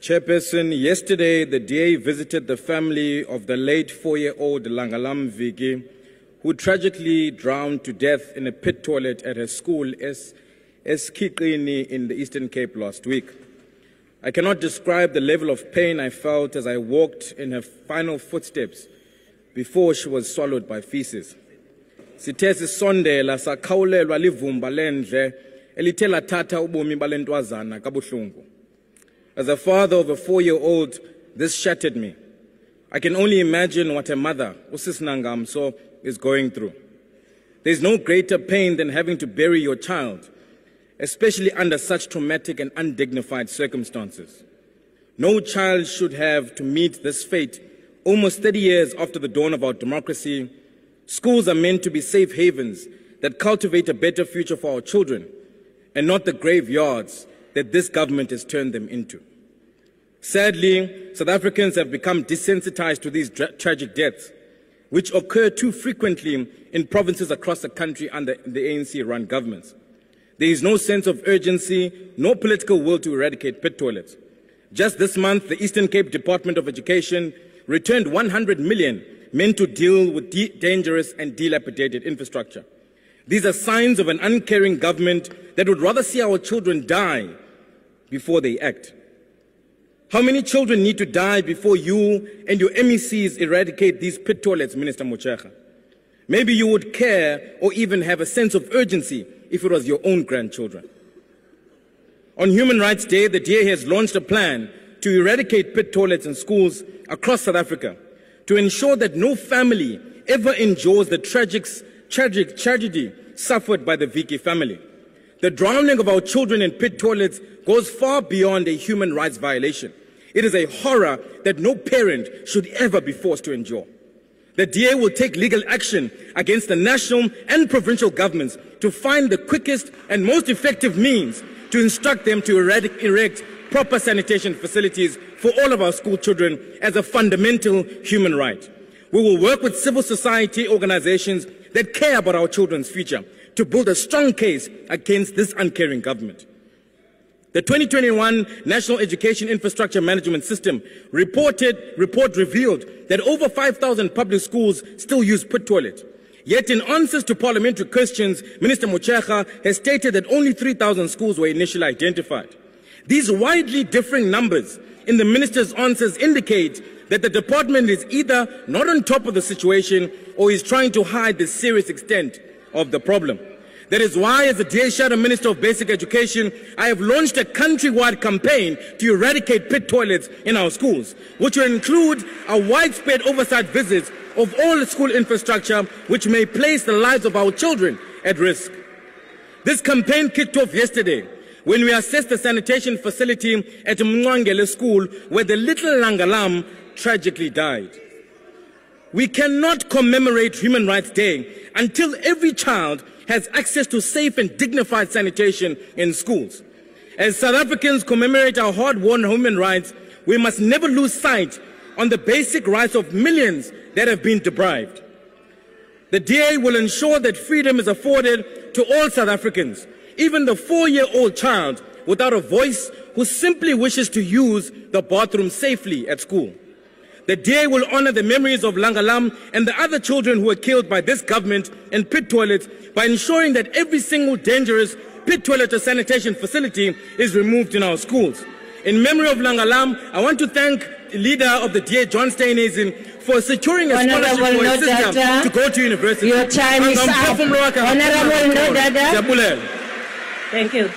Chairperson, yesterday the DA visited the family of the late 4-year-old Langalam Viki, who tragically drowned to death in a pit toilet at her school Eskiqini in the Eastern Cape last week. I cannot describe the level of pain I felt as I walked in her final footsteps before she was swallowed by feces. Sithe sisondela sakhawulelwa livumba lendle elithe lathatha ubomi balentwazana kabuhlungu. As a father of a 4-year-old, this shattered me. I can only imagine what a mother, Usis Nangamso, is going through. There is no greater pain than having to bury your child, especially under such traumatic and undignified circumstances. No child should have to meet this fate almost 30 years after the dawn of our democracy. Schools are meant to be safe havens that cultivate a better future for our children, and not the graveyards that this government has turned them into. Sadly, South Africans have become desensitized to these tragic deaths, which occur too frequently in provinces across the country under the ANC-run governments. There is no sense of urgency, nor political will to eradicate pit toilets. Just this month, the Eastern Cape Department of Education returned 100 million meant to deal with dangerous and dilapidated infrastructure. These are signs of an uncaring government that would rather see our children die before they act. How many children need to die before you and your MECs eradicate these pit toilets, Minister Motshekga? Maybe you would care or even have a sense of urgency if it was your own grandchildren. On Human Rights Day, the DA has launched a plan to eradicate pit toilets in schools across South Africa to ensure that no family ever endures the tragic tragedy suffered by the Viki family. The drowning of our children in pit toilets goes far beyond a human rights violation. It is a horror that no parent should ever be forced to endure. The DA will take legal action against the national and provincial governments to find the quickest and most effective means to instruct them to erect proper sanitation facilities for all of our school children as a fundamental human right. We will work with civil society organizations that care about our children's future to build a strong case against this uncaring government. The 2021 National Education Infrastructure Management System report revealed that over 5,000 public schools still use pit toilets. Yet in answers to parliamentary questions, Minister Motshekga has stated that only 3,000 schools were initially identified. These widely differing numbers in the minister's answers indicate that the department is either not on top of the situation or is trying to hide the serious extent of the problem. That is why, as the DA Shadow Minister of Basic Education, I have launched a countrywide campaign to eradicate pit toilets in our schools, which will include a widespread oversight visits of all school infrastructure, which may place the lives of our children at risk. This campaign kicked off yesterday when we assessed the sanitation facility at Mngwangele School, where the little Langalam tragically died. We cannot commemorate Human Rights Day until every child has access to safe and dignified sanitation in schools. As South Africans commemorate our hard-won human rights, we must never lose sight on the basic rights of millions that have been deprived. The DA will ensure that freedom is afforded to all South Africans, even the 4-year-old child without a voice who simply wishes to use the bathroom safely at school. The DA will honor the memories of Langalam and the other children who were killed by this government in pit toilets by ensuring that every single dangerous pit toilet or sanitation facility is removed in our schools. In memory of Langalam, I want to thank the leader of the DA, John Steenhuisen, for securing a scholarship for his sister to go to university. Your time is up. Honorable Ndodada. Thank you.